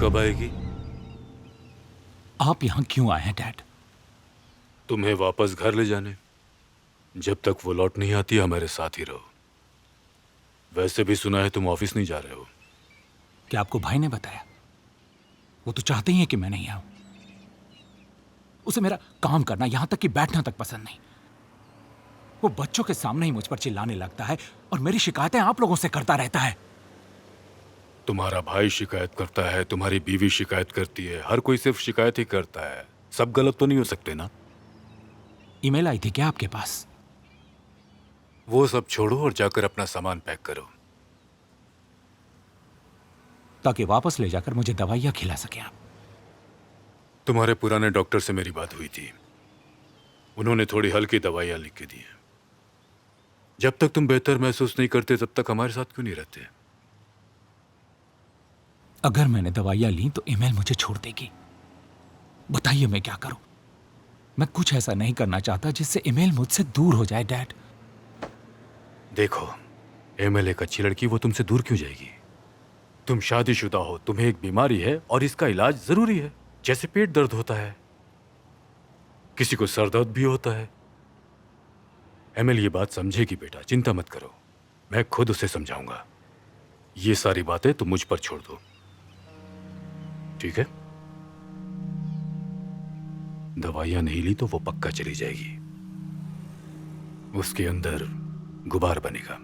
कब आएगी? आप यहां क्यों आए हैं डैड? तुम्हें वापस घर ले जाने। जब तक वो लौट नहीं आती हमारे साथ ही रहो। वैसे भी सुना है तुम ऑफिस नहीं जा रहे हो। क्या आपको भाई ने बताया? वो तो चाहते ही है कि मैं नहीं आऊं। उसे मेरा काम करना, यहां तक कि बैठना तक पसंद नहीं। वो बच्चों के सामने ही मुझ पर चिल्लाने लगता है और मेरी शिकायतें आप लोगों से करता रहता है। तुम्हारा भाई शिकायत करता है, तुम्हारी बीवी शिकायत करती है, हर कोई सिर्फ शिकायत ही करता है। सब गलत तो नहीं हो सकते ना? ईमेल आई थी क्या आपके पास? वो सब छोड़ो और जाकर अपना सामान पैक करो। ताकि वापस ले जाकर मुझे दवाइयां खिला सके आप। तुम्हारे पुराने डॉक्टर से मेरी बात हुई थी। उन्होंने थोड़ी हल्की दवाइयां लिख के दी हैं। जब तक तुम बेहतर महसूस नहीं करते तब तक हमारे साथ क्यों नहीं रहते? अगर मैंने दवाइयां ली तो ईमेल मुझे छोड़ देगी। बताइए मैं क्या करूं? मैं कुछ ऐसा नहीं करना चाहता जिससे ईमेल मुझसे दूर हो जाए डैड। देखो, एमएल एक अच्छी लड़की, वो तुमसे दूर क्यों जाएगी? तुम शादीशुदा हो, तुम्हें एक बीमारी है और इसका इलाज जरूरी है। जैसे पेट दर्द होता है, किसी को सर दर्द भी होता है। एमएल ये बात समझेगी बेटा, चिंता मत करो। मैं खुद उसे समझाऊंगा। ये सारी बातें तुम मुझ पर छोड़ दो, ठीक है? दवाइयां नहीं ली तो वो पक्का चली जाएगी। उसके अंदर गुबार बनेगा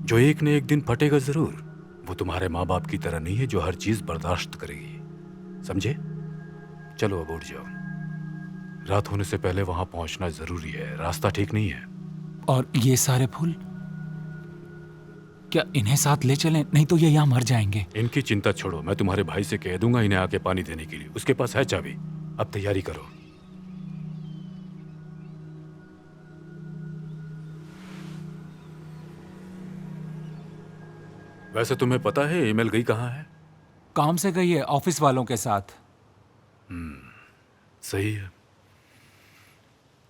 जो एक न एक दिन फटेगा जरूर। वो तुम्हारे माँ बाप की तरह नहीं है जो हर चीज बर्दाश्त करेगी, समझे? चलो अब उठ जाओ। रात होने से पहले वहां पहुंचना जरूरी है, रास्ता ठीक नहीं है। और ये सारे फूल क्या इन्हें साथ ले चलें? नहीं तो ये यहां मर जाएंगे। इनकी चिंता छोड़ो, मैं तुम्हारे भाई से कह दूंगा इन्हें आके पानी देने के लिए। उसके पास है चाबी। अब तैयारी करो। वैसे तुम्हें पता है ईमेल गई कहाँ है? काम से गई है, ऑफिस वालों के साथ। सही है।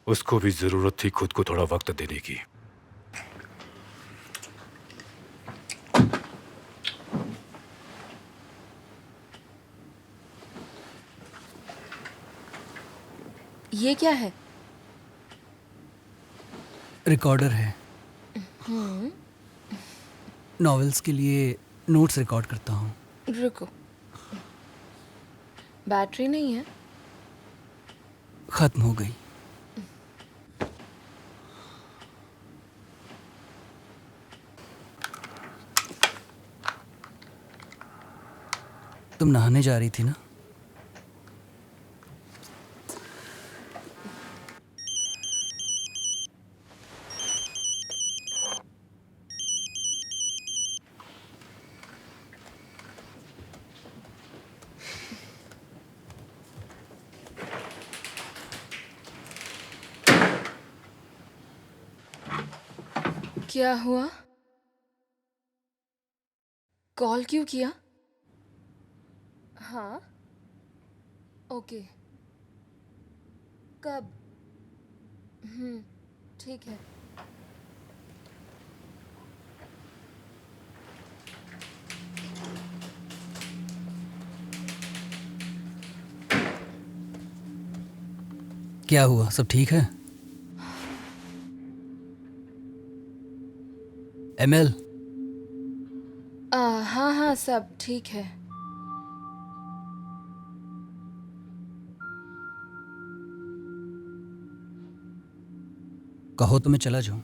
उसको भी जरूरत थी खुद को थोड़ा वक्त देने की। ये क्या है? रिकॉर्डर है। नॉवेल्स के लिए नोट्स रिकॉर्ड करता हूँ। रुको, बैटरी नहीं है? खत्म हो गई। तुम नहाने जा रही थी ना? क्या हुआ? कॉल क्यों किया? हाँ, ओके। कब? ठीक है। क्या हुआ, सब ठीक है? एमएल, हाँ हाँ, सब ठीक है। कहो तो मैं चला जाऊं?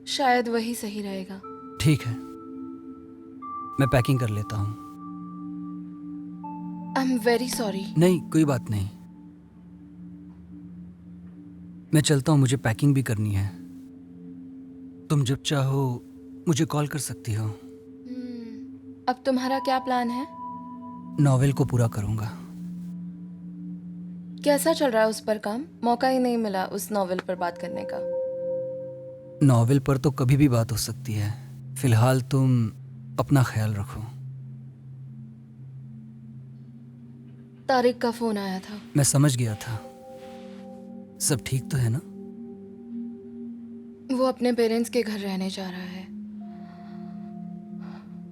शायद वही सही रहेगा। ठीक है, मैं पैकिंग कर लेता हूँ। I am very sorry. नहीं, कोई बात नहीं। मैं चलता हूँ, मुझे पैकिंग भी करनी है। तुम जब चाहो मुझे कॉल कर सकती हो। अब तुम्हारा क्या प्लान है? नॉवेल को पूरा करूँगा। कैसा चल रहा है उस पर काम? मौका ही नहीं मिला उस नॉवेल पर बात करने का। नॉवेल पर तो कभी भी बात हो सकती है। फिलहाल तुम अपना ख्याल रखो। तारिक का फोन आया था। मैं समझ गया था। सब ठीक तो है ना? वो अपने पेरेंट्स के घर रहने जा रहा है।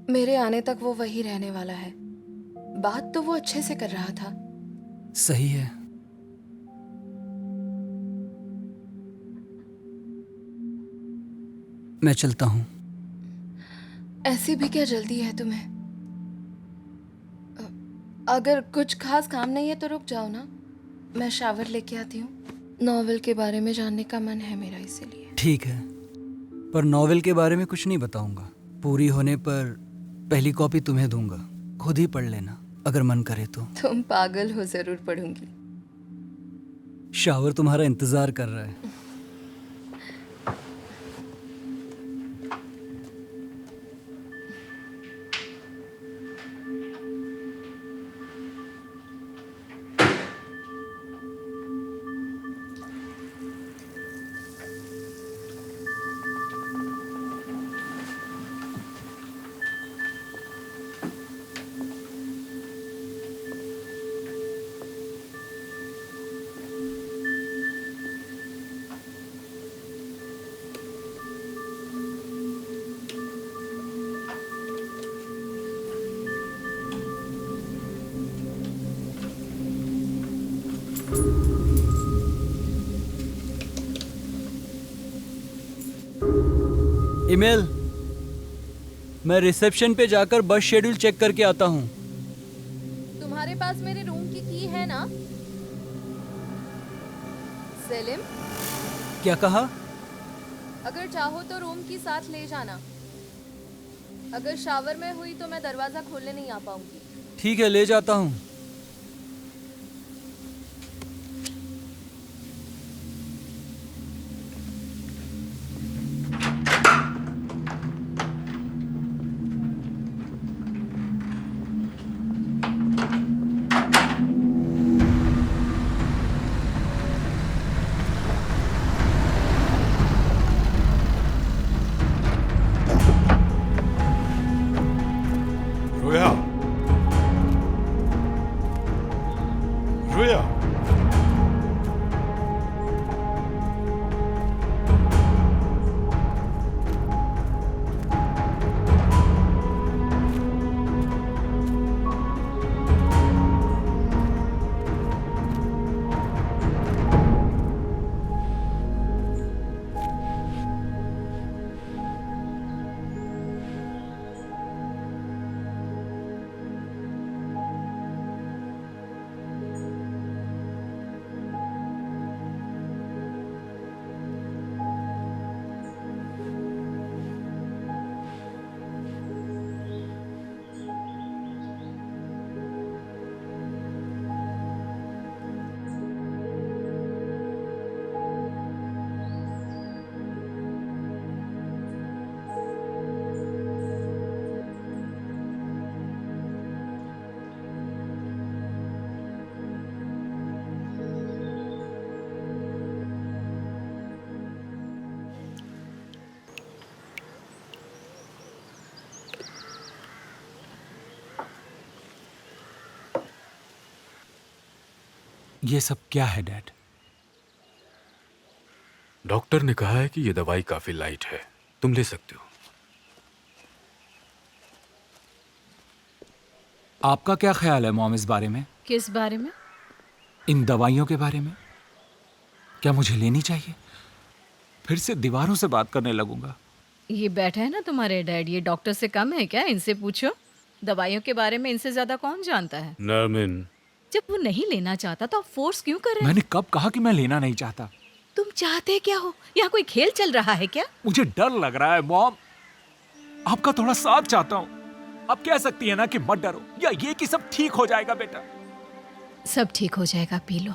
मेरे आने तक वो वहीं रहने वाला है। बात तो वो अच्छे से कर रहा था। सही है। मैं चलता हूँ। ऐसी भी क्या जल्दी है तुम्हें? अगर कुछ खास काम नहीं है तो रुक जाओ ना, मैं शावर लेके आती हूँ। नॉवेल के बारे में जानने का मन है मेरा, इसीलिए। ठीक है, पर नॉवेल के बारे में कुछ नहीं बताऊंगा। पूरी होने पर पहली कॉपी तुम्हें दूंगा, खुद ही पढ़ लेना अगर मन करे तो। तुम पागल हो, जरूर पढ़ूंगी। शावर तुम्हारा इंतजार कर रहा है। ईमेल, मैं रिसेप्शन पे जाकर बस शेड्यूल चेक करके आता हूँ। तुम्हारे पास मेरे रूम की है ना सेलिम? क्या कहा? अगर चाहो तो रूम की साथ ले जाना। अगर शावर में हुई तो मैं दरवाजा खोलने नहीं आ पाऊंगी। ठीक है, ले जाता हूँ। रोया, रोया, ये सब क्या है डैड? डॉक्टर ने कहा है कि ये दवाई काफी लाइट है, तुम ले सकते हो। आपका क्या ख्याल है मॉम इस बारे में? किस बारे में? इन दवाइयों के बारे में? क्या मुझे लेनी चाहिए? फिर से दीवारों से बात करने लगूंगा। ये बैठा है ना तुम्हारे डैड, ये डॉक्टर से कम है क्या? इनसे पूछो। दवाइयों के बारे में इनसे ज्यादा कौन जानता है? नरमिन, जब वो नहीं लेना चाहता तो आप फोर्स क्यों कर रहे हैं? मैंने कब कहा कि मैं लेना नहीं चाहता? तुम चाहते क्या हो? यहाँ कोई खेल चल रहा है क्या? मुझे डर लग रहा है मॉम। आपका थोड़ा साथ चाहता हूँ। आप कह सकती है ना कि मत डरो, या ये कि सब ठीक हो जाएगा बेटा। सब ठीक हो जाएगा, पी लो।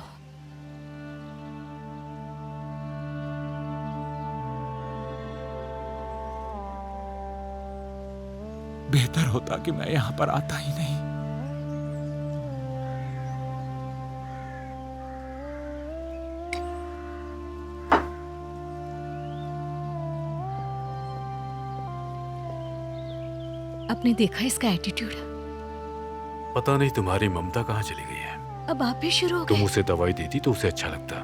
बेहतर होता कि मैं यहां पर आता ही नहीं। आपने देखा इसका एटीट्यूड? पता नहीं तुम्हारी ममता कहाँ चली गई है। अब आप भी शुरू हो तुम गए। उसे दवाई देती तो उसे अच्छा लगता।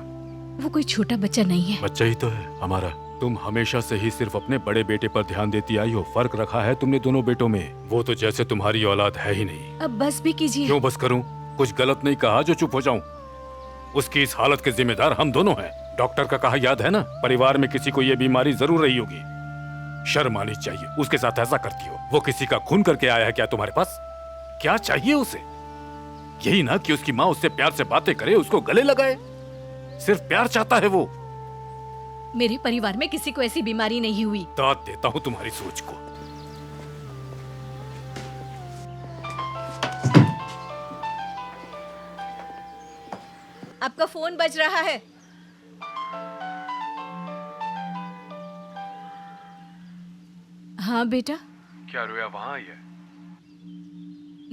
वो कोई छोटा बच्चा नहीं है। बच्चा ही तो है हमारा, तुम हमेशा से ही सिर्फ अपने बड़े बेटे पर ध्यान देती आई हो। फर्क रखा है तुमने दोनों बेटों में। वो तो जैसे तुम्हारी औलाद है ही नहीं। अब बस भी कीजिए। क्यों बस करूं? कुछ गलत नहीं कहा जो चुप हो जाऊं? उसकी इस हालत के जिम्मेदार हम दोनों हैं। डॉक्टर का कहा याद है ना, परिवार में किसी को ये बीमारी जरूर रही होगी। शर्म आनी चाहिए, उसके साथ ऐसा करती हो। वो किसी का खून करके आया है क्या तुम्हारे पास? क्या चाहिए उसे? यही ना कि उसकी माँ उससे प्यार से बातें करे, उसको गले लगाए। सिर्फ प्यार चाहता है वो। मेरे परिवार में किसी को ऐसी बीमारी नहीं हुई। दाद देता हूं तुम्हारी सोच को। आपका फोन बज रहा है। हाँ बेटा। क्या रोया वहां आई है?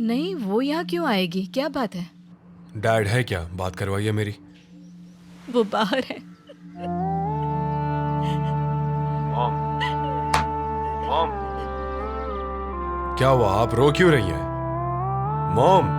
नहीं, वो यहाँ क्यों आएगी? क्या बात है? डैड है क्या? बात करवाइए मेरी। वो बाहर है। मॉम, मॉम, क्या हुआ? आप रो क्यों रही हैं? मॉम।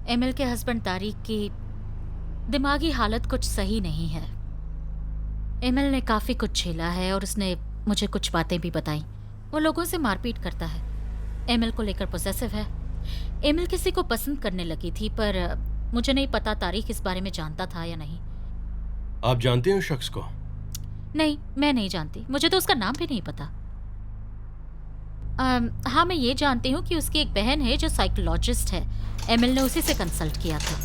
एमिल के हस्बैंड तारिक की दिमागी हालत कुछ सही नहीं है। एमिल ने काफ़ी कुछ झेला है और उसने मुझे कुछ बातें भी बताई। वो लोगों से मारपीट करता है। एमिल को लेकर पोसेसिव है। एमिल किसी को पसंद करने लगी थी, पर मुझे नहीं पता तारिक इस बारे में जानता था या नहीं। आप जानते हैं उस शख्स को? नहीं, मैं नहीं जानती। मुझे तो उसका नाम भी नहीं पता। हाँ, मैं ये जानती हूँ कि उसकी एक बहन है जो साइकोलॉजिस्ट है। एमिल ने उसी से कंसल्ट किया था।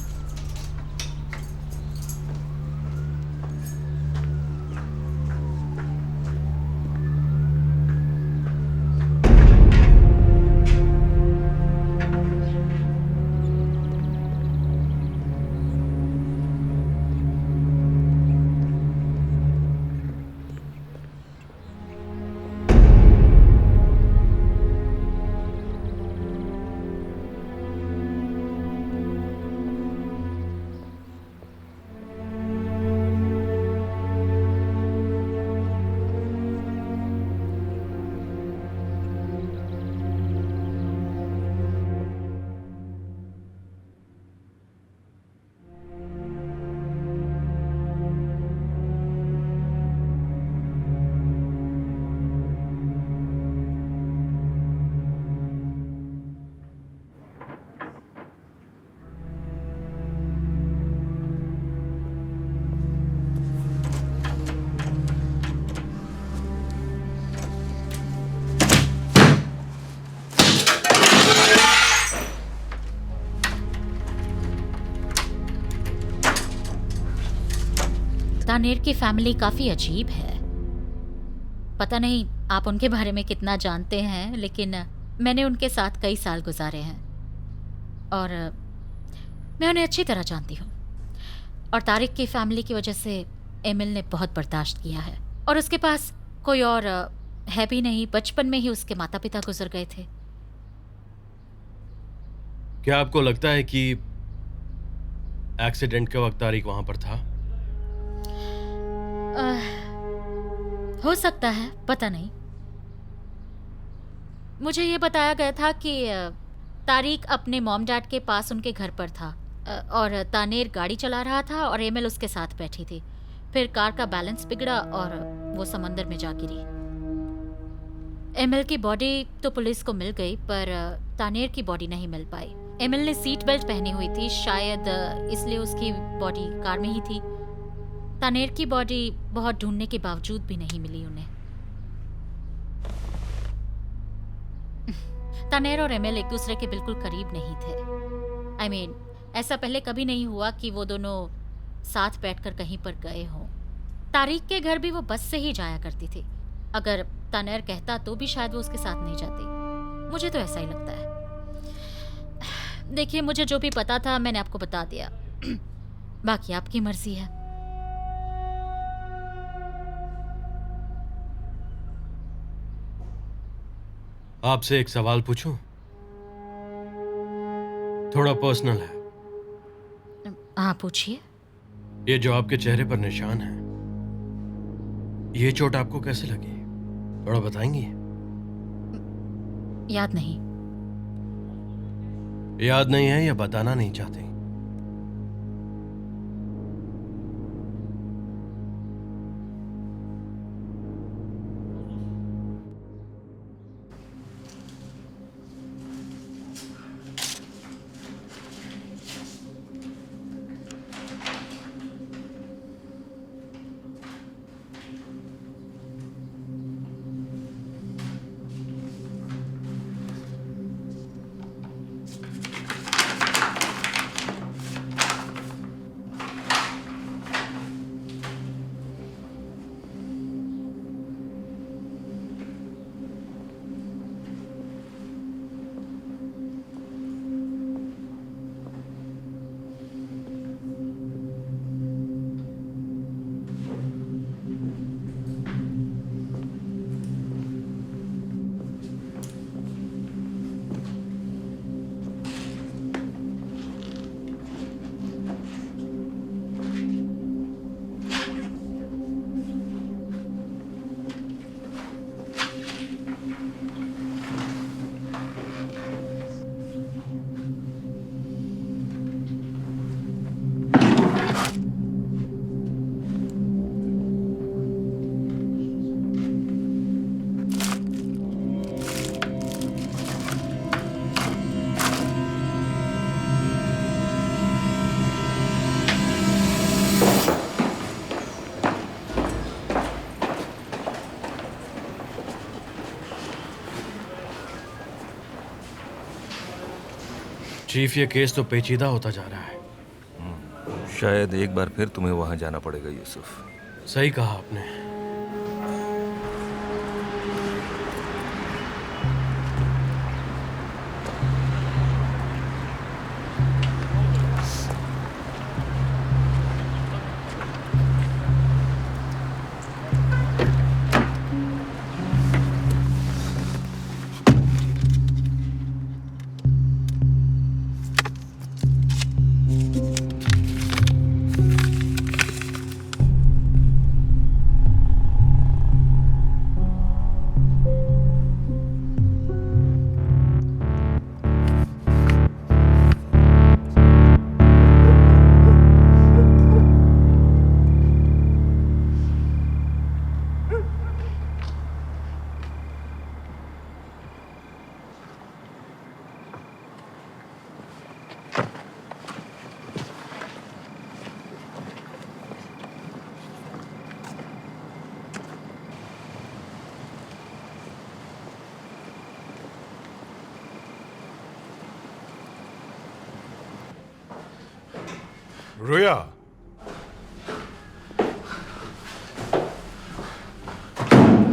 तानेर की फैमिली काफ़ी अजीब है। पता नहीं आप उनके बारे में कितना जानते हैं, लेकिन मैंने उनके साथ कई साल गुजारे हैं और मैं उन्हें अच्छी तरह जानती हूँ। और तारिक की फैमिली की वजह से एमिल ने बहुत बर्दाश्त किया है और उसके पास कोई और है भी नहीं। बचपन में ही उसके माता पिता गुजर गए थे। क्या आपको लगता है कि एक्सीडेंट के वक्त तारिक वहां पर था? हो सकता है, पता नहीं। मुझे ये बताया गया था कि तारिक अपने मॉम डैड के पास उनके घर पर था और तानेर गाड़ी चला रहा था और एमिल उसके साथ बैठी थी। फिर कार का बैलेंस बिगड़ा और वो समंदर में जा गिरी। एमिल की बॉडी तो पुलिस को मिल गई, पर तानेर की बॉडी नहीं मिल पाई। एमिल ने सीट बेल्ट पहनी हुई थी, शायद इसलिए उसकी बॉडी कार में ही थी। तानेर की बॉडी बहुत ढूंढने के बावजूद भी नहीं मिली उन्हें। तानेर और एमिल एक दूसरे के बिल्कुल करीब नहीं थे। I mean, ऐसा पहले कभी नहीं हुआ कि वो दोनों साथ बैठकर कहीं पर गए हों। तारिक के घर भी वो बस से ही जाया करती थी। अगर तानेर कहता तो भी शायद वो उसके साथ नहीं जाती। मुझे तो ऐसा ही लगता है। देखिए, मुझे जो भी पता था मैंने आपको बता दिया। बाकी आपकी मर्जी है। आपसे एक सवाल पूछूं? थोड़ा पर्सनल है। हाँ, पूछिए। ये जो आपके चेहरे पर निशान है, ये चोट आपको कैसे लगी? थोड़ा बताएंगी? याद नहीं। याद नहीं है या बताना नहीं चाहती? चीफ, ये केस तो पेचीदा होता जा रहा है। शायद एक बार फिर तुम्हें वहां जाना पड़ेगा यूसुफ। सही कहा आपने। रुया,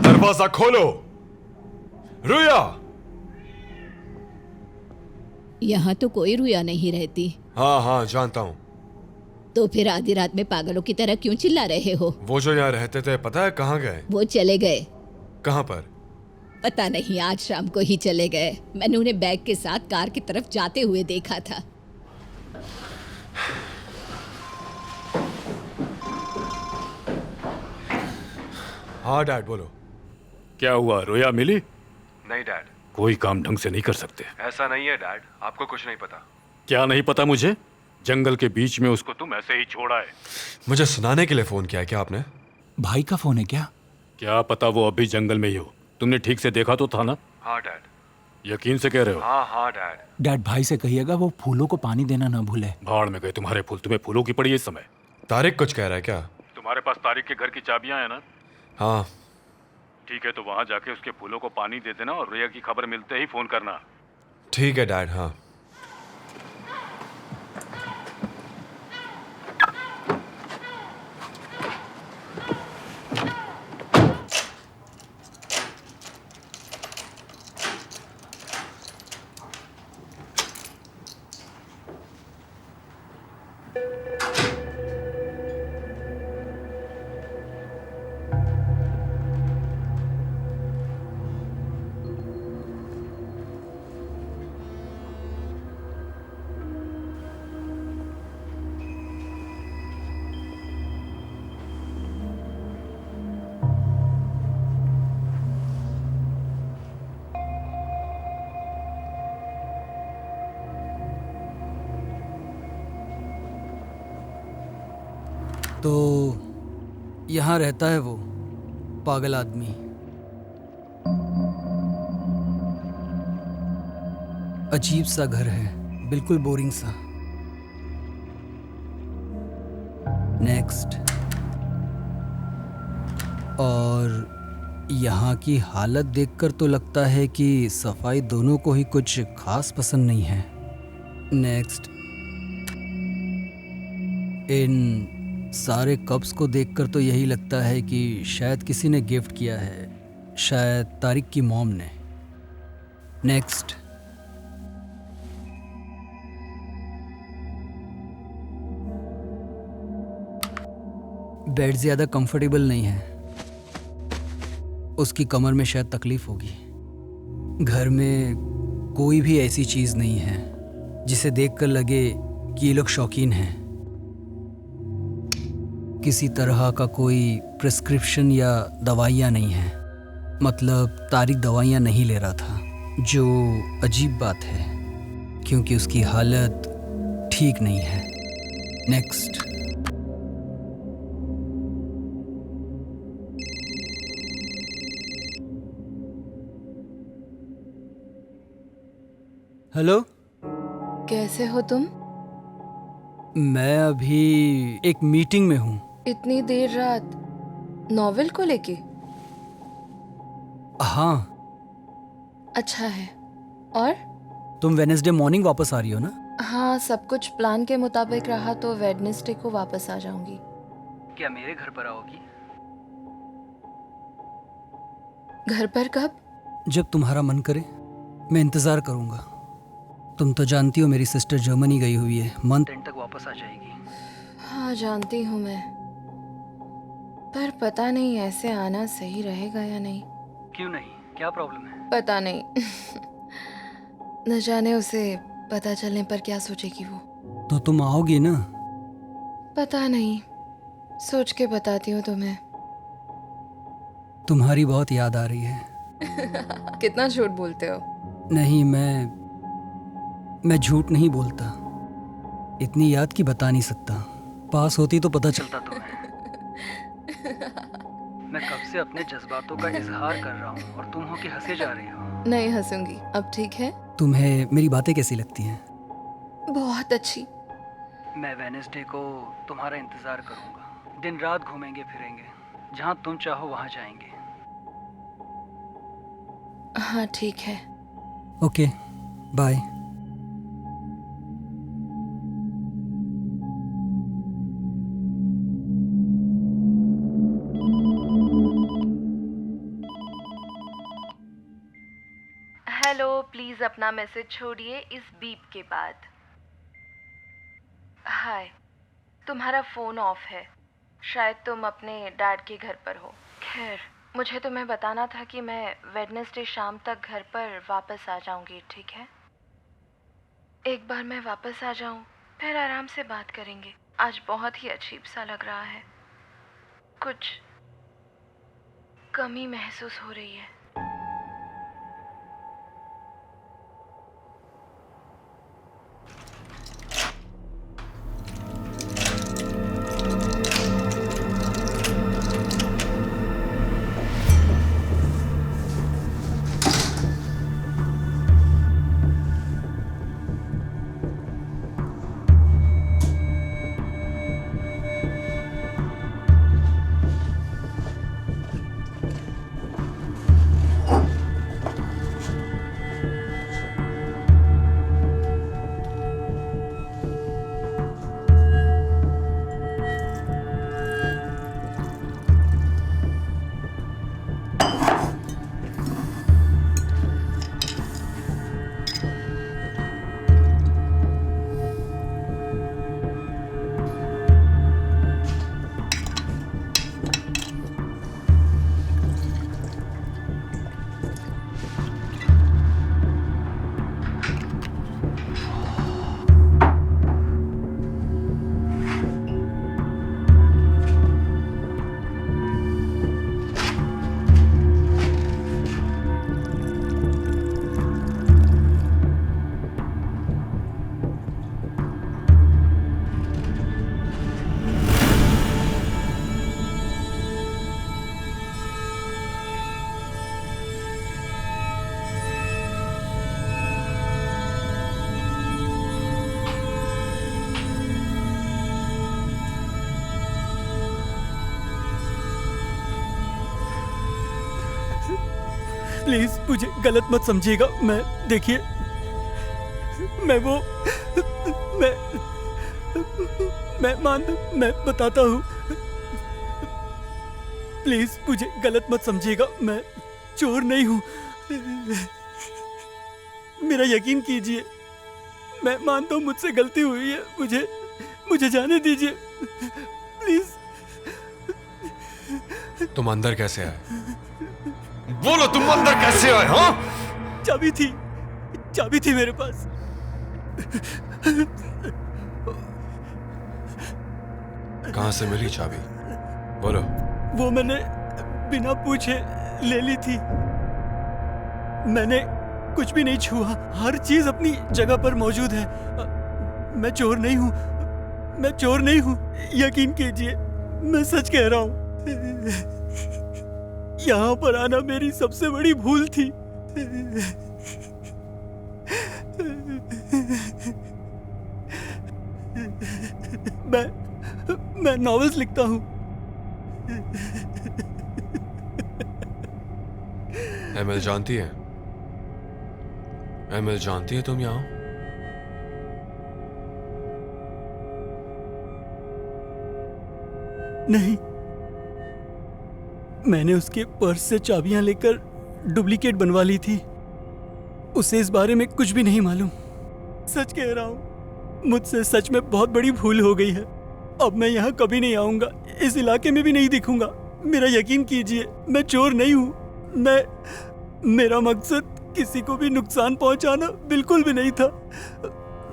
दरवाजा खोलो। रुया। यहाँ तो कोई रुया नहीं रहती। हाँ हाँ जानता हूँ। तो फिर आधी रात में पागलों की तरह क्यों चिल्ला रहे हो? वो जो यहाँ रहते थे पता है कहाँ गए? वो चले गए। कहाँ पर? पता नहीं, आज शाम को ही चले गए। मैंने उन्हें बैग के साथ कार की तरफ जाते हुए देखा था। हाँ डैड बोलो। क्या हुआ, रोया मिली? नहीं डैड, कोई काम ढंग से नहीं कर सकते। ऐसा नहीं है डैड, आपको कुछ नहीं पता। क्या नहीं पता मुझे? जंगल के बीच में उसको तुम ऐसे ही छोड़ा है? मुझे सुनाने के लिए फोन किया है क्या आपने? भाई का फोन है क्या? क्या पता वो अभी जंगल में ही हो। तुमने ठीक से देखा तो था ना? हाँ डैड। यकीन से कह रहे हो? हाँ हाँ डैड। डैड, भाई से कहिएगा वो फूलों को पानी देना ना भूले। भाड़ में गए तुम्हारे फूल, तुम्हें फूलों की पड़ी है इस समय। तारिक कुछ कह रहा है क्या? तुम्हारे पास तारिक के घर की चाबियां हैं ना? हाँ ठीक है, तो वहां जाके उसके फूलों को पानी दे देना और रिया की खबर मिलते ही फोन करना। ठीक है डैड। हाँ तो यहाँ रहता है वो पागल आदमी। अजीब सा घर है, बिल्कुल बोरिंग सा। नेक्स्ट। और यहाँ की हालत देखकर तो लगता है कि सफाई दोनों को ही कुछ खास पसंद नहीं है। नेक्स्ट। इन सारे कप्स को देखकर तो यही लगता है कि शायद किसी ने गिफ्ट किया है, शायद तारिक की मॉम ने। नेक्स्ट। बेड ज़्यादा कंफर्टेबल नहीं है, उसकी कमर में शायद तकलीफ होगी। घर में कोई भी ऐसी चीज़ नहीं है जिसे देखकर लगे कि ये लोग शौकीन हैं। किसी तरह का कोई प्रिस्क्रिप्शन या दवाइयाँ नहीं है, मतलब तारिक दवाइयाँ नहीं ले रहा था, जो अजीब बात है क्योंकि उसकी हालत ठीक नहीं है। नेक्स्ट। हेलो, कैसे हो तुम? मैं अभी एक मीटिंग में हूँ। इतनी देर रात नॉवेल को लेके? हाँ। अच्छा है। और? तुम वेडनेसडे मॉर्निंग वापस आ रही हो ना? हाँ, सब कुछ प्लान के मुताबिक रहा तो वेडनेसडे को वापस आ जाऊंगी। क्या मेरे घर पर आओगी? घर पर कब? जब तुम्हारा मन करे, मैं इंतज़ार करूँगा। तुम तो जानती हो मेरी सिस्टर जर्मनी गई हुई है, मंथ एंड तक वापस आ जाएगी। हाँ, जानती हूँ मैं, पर पता नहीं ऐसे आना सही रहेगा या नहीं। क्यों नहीं? क्या प्रॉब्लम है? पता नहीं। न जाने उसे पता चलने पर क्या सोचेगी वो। तो तुम आओगी ना? पता नहीं, सोच के बताती हूँ तुम्हें। तुम्हारी बहुत याद आ रही है। कितना झूठ बोलते हो। नहीं, मैं झूठ नहीं बोलता। इतनी याद की बता नहीं सकता। पास होती तो पता चलता तुम्हें। मैं कब से अपने जज्बातों का इजहार कर रहा हूँ और तुम हो कि हंसे जा रही हो। नहीं हंसूंगी, अब ठीक है? तुम्हें मेरी बातें कैसी लगती हैं? बहुत अच्छी। मैं वेडनेसडे को तुम्हारा इंतजार करूंगा। दिन रात घूमेंगे फिरेंगे, जहाँ तुम चाहो वहाँ जाएंगे। हाँ ठीक है। Okay, bye. हेलो, प्लीज अपना मैसेज छोड़िए इस बीप के बाद। हाय, तुम्हारा फोन ऑफ है, शायद तुम अपने डैड के घर पर हो। खैर, मुझे तुम्हें बताना था कि मैं वेडनेसडे शाम तक घर पर वापस आ जाऊंगी, ठीक है? एक बार मैं वापस आ जाऊं, फिर आराम से बात करेंगे। आज बहुत ही अजीब सा लग रहा है, कुछ कमी महसूस हो रही है। प्लीज मुझे गलत मत समझिएगा। मैं देखिए मैं मैं बताता हूँ। प्लीज मुझे गलत मत समझिएगा, मैं चोर नहीं हूँ। मेरा यकीन कीजिए, मैं मानता हूँ मुझसे गलती हुई है। मुझे जाने दीजिए प्लीज। तुम अंदर कैसे आए? बोलो, तुम अंदर कैसे आए? हाँ, चाबी थी मेरे पास। कहां से मिली चाबी? बोलो। वो मैंने बिना पूछे ले ली थी। मैंने कुछ भी नहीं छुआ, हर चीज अपनी जगह पर मौजूद है। मैं चोर नहीं हूँ, यकीन कीजिए, मैं सच कह रहा हूँ। यहाँ पर आना मेरी सबसे बड़ी भूल थी। मैं नॉवेल्स लिखता हूँ। एमएल जानती है? एमएल जानती है तुम यहाँ? नहीं, मैंने उसके पर्स से चाबियां लेकर डुप्लीकेट बनवा ली थी। उसे इस बारे में कुछ भी नहीं मालूम। सच कह रहा हूँ, मुझसे सच में बहुत बड़ी भूल हो गई है। अब मैं यहाँ कभी नहीं आऊंगा, इस इलाके में भी नहीं दिखूंगा। मेरा यकीन कीजिए, मैं चोर नहीं हूँ। मेरा मकसद किसी को भी नुकसान पहुंचाना बिल्कुल भी नहीं था।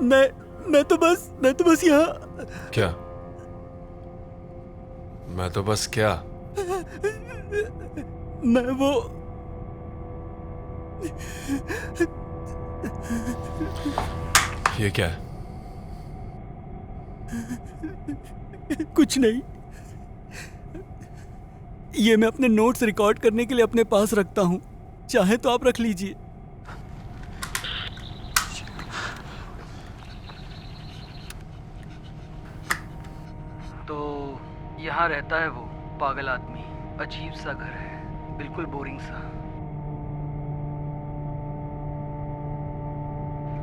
मैं तो बस यहाँ। क्या? मैं तो बस क्या? मैं वो ये क्या है? कुछ नहीं, ये मैं अपने नोट्स रिकॉर्ड करने के लिए अपने पास रखता हूँ। चाहे तो आप रख लीजिए। तो यहाँ रहता है वो पागल आदमी। अजीब सा घर है, बिल्कुल बोरिंग सा।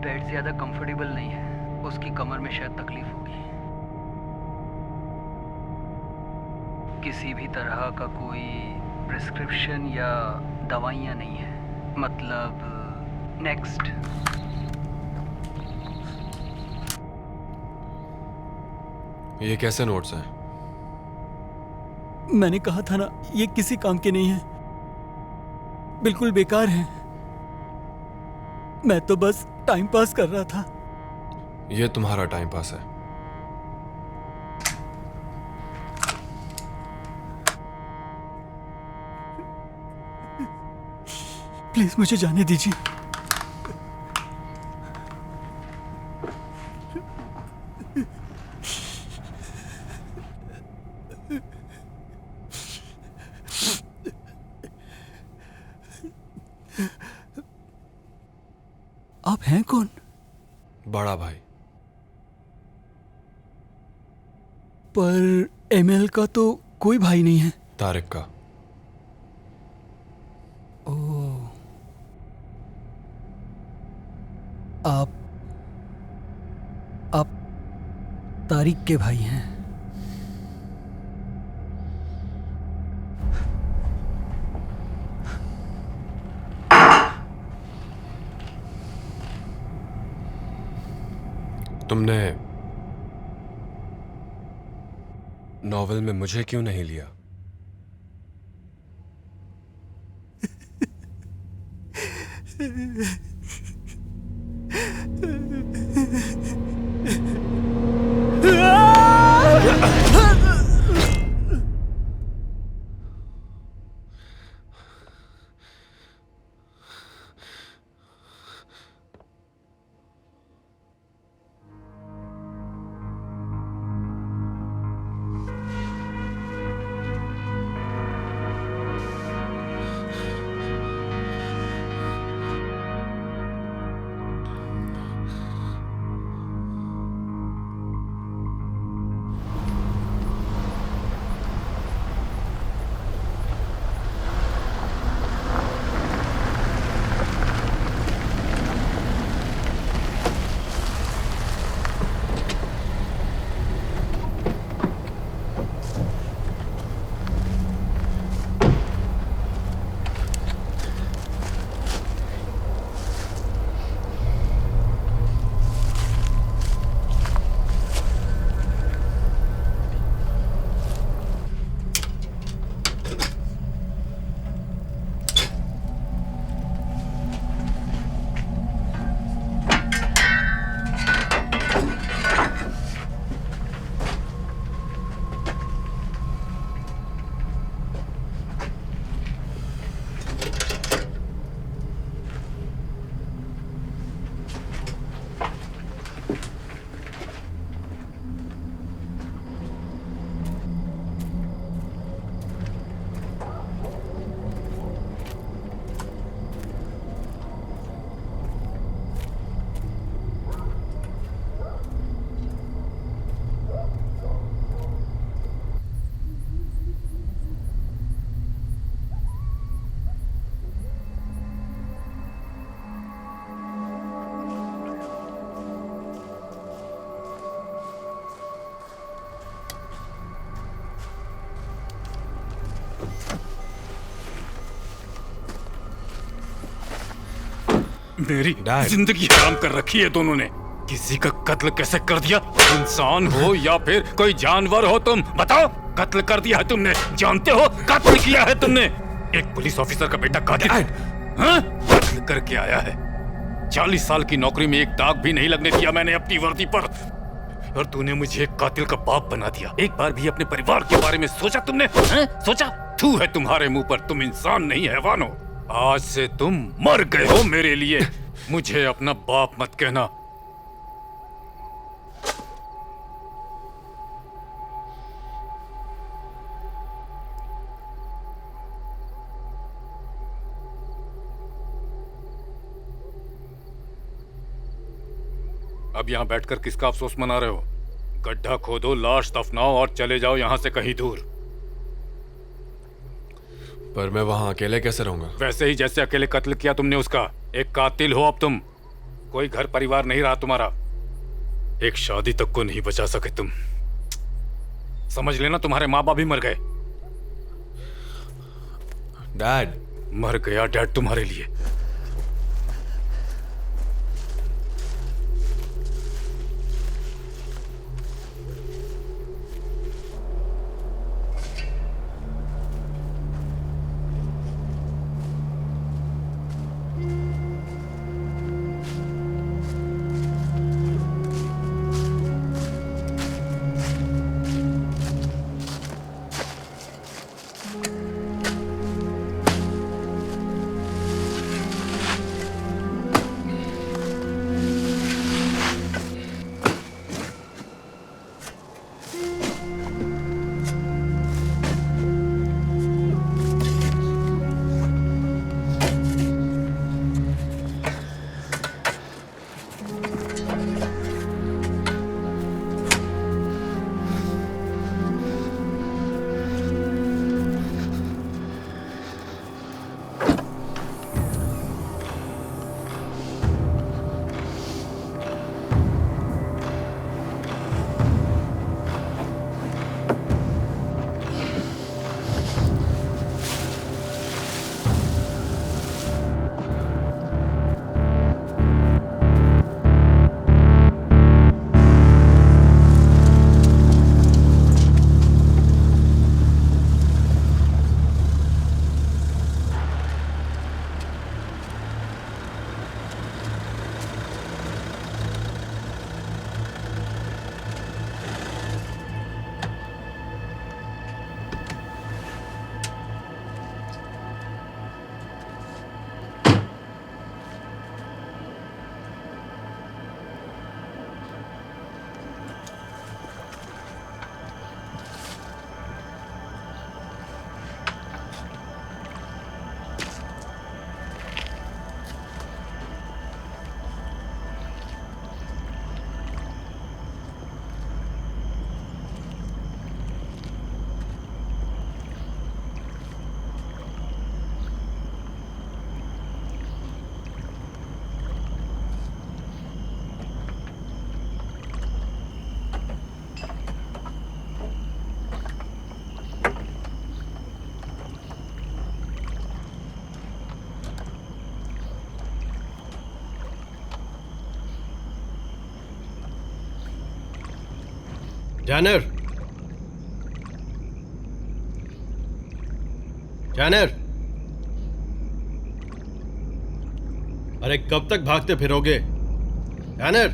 बेड ज्यादा कंफर्टेबल नहीं है, उसकी कमर में शायद तकलीफ होगी। किसी भी तरह का कोई प्रिस्क्रिप्शन या दवाइयाँ नहीं है। मतलब नेक्स्ट। ये कैसे नोट्स हैं? मैंने कहा था ना, ये किसी काम के नहीं है, बिल्कुल बेकार है। मैं तो बस टाइम पास कर रहा था। ये तुम्हारा टाइम पास है? प्लीज मुझे जाने दीजिए। आप हैं कौन? बड़ा भाई। पर एमएल का तो कोई भाई नहीं है। तारिक का। ओह, आप तारिक के भाई हैं। तुमने नॉवेल में मुझे क्यों नहीं लिया? मेरी डैड। जिंदगी हराम कर रखी है दोनों ने। किसी का कत्ल कैसे कर दिया? इंसान हो या फिर कोई जानवर हो, तुम बताओ। कत्ल कर दिया है तुमने, जानते हो कत्ल किया है तुमने। एक पुलिस ऑफिसर का बेटा कातिल, हाँ? कत्ल करके आया है। 40 साल की नौकरी में एक दाग भी नहीं लगने दिया मैंने अपनी वर्दी पर, और तूने मुझे एक कातिल का बाप बना दिया। एक बार भी अपने परिवार के बारे में सोचा तुमने? सोचा? थू है तुम्हारे मुंह पर, तुम इंसान नहीं हैवान हो। आज से तुम मर गए हो मेरे लिए। मुझे अपना बाप मत कहना। अब यहाँ बैठकर किसका अफसोस मना रहे हो? गड्ढा खोदो, लाश दफनाओ और चले जाओ यहाँ से कहीं दूर। पर मैं वहां अकेले कैसे रहूंगा? वैसे ही जैसे अकेले कत्ल किया तुमने उसका। एक कातिल हो अब तुम। कोई घर परिवार नहीं रहा तुम्हारा। एक शादी तक को नहीं बचा सके तुम। समझ लेना, तुम्हारे माँ बाप भी मर गए। डैड। मर गया डैड तुम्हारे लिए। जानर, जानर, अरे कब तक भागते फिरोगे? जानर,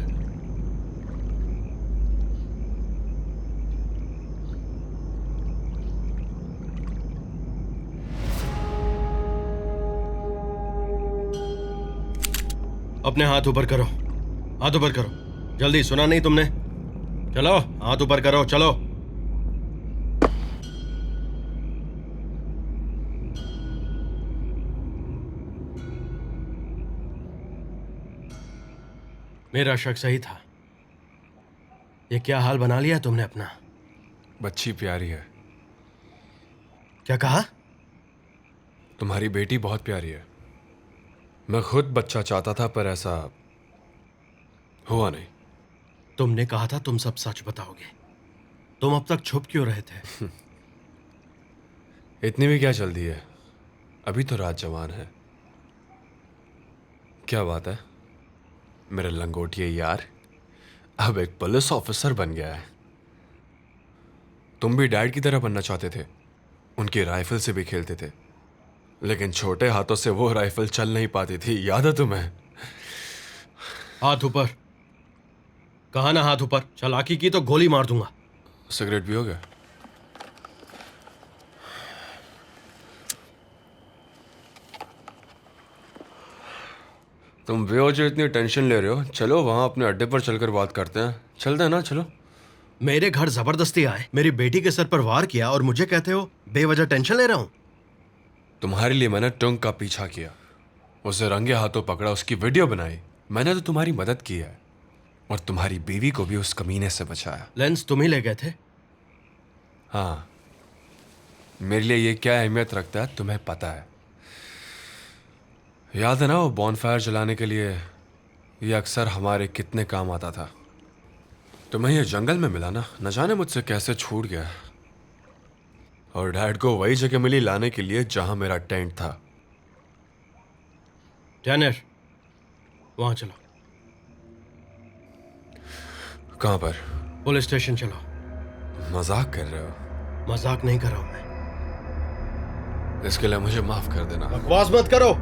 अपने हाथ ऊपर करो, हाथ ऊपर करो, जल्दी। सुना नहीं तुमने? चलो हाथ ऊपर करो, चलो। मेरा शक सही था। ये क्या हाल बना लिया तुमने अपना? बच्ची प्यारी है। क्या कहा? तुम्हारी बेटी बहुत प्यारी है। मैं खुद बच्चा चाहता था पर ऐसा हुआ नहीं। तुमने कहा था तुम सब सच बताओगे। तुम अब तक छुप क्यों रहे थे? इतनी भी क्या जल्दी है? अभी तो रात जवान है। क्या बात है, मेरे लंगोटिए यार अब एक पुलिस ऑफिसर बन गया है। तुम भी डैड की तरह बनना चाहते थे, उनकी राइफल से भी खेलते थे, लेकिन छोटे हाथों से वो राइफल चल नहीं पाती थी, याद है तुम्हें? हाथ ऊपर। कहा ना हाथ ऊपर। चालाकी की तो गोली मार दूंगा। सिगरेट पियोगे? तुम बेवजह इतनी टेंशन ले रहे हो, चलो वहां अपने अड्डे पर चलकर बात करते हैं। चलते हैं ना, चलो। मेरे घर जबरदस्ती आए, मेरी बेटी के सर पर वार किया और मुझे कहते हो बेवजह टेंशन ले रहा हूं। तुम्हारे लिए मैंने टंग का पीछा किया, उसे रंगे हाथों पकड़ा, उसकी वीडियो बनाई। मैंने तो तुम्हारी मदद की है और तुम्हारी बीवी को भी उस कमीने से बचाया। लेंस तुम ही ले गए थे। हाँ, मेरे लिए ये क्या अहमियत रखता है तुम्हें पता है। याद है ना वो बॉनफायर जलाने के लिए ये अक्सर हमारे कितने काम आता था। तुम्हें ये जंगल में मिला ना, न जाने मुझसे कैसे छूट गया। और डैड को वही जगह मिली लाने के लिए जहां मेरा टेंट था। टैनर, वहां चलो। कहां पर? पुलिस स्टेशन चलो। मजाक कर रहे हो? मजाक नहीं कर रहा हूं मैं। इसके लिए मुझे माफ कर देना। बकवास मत करो।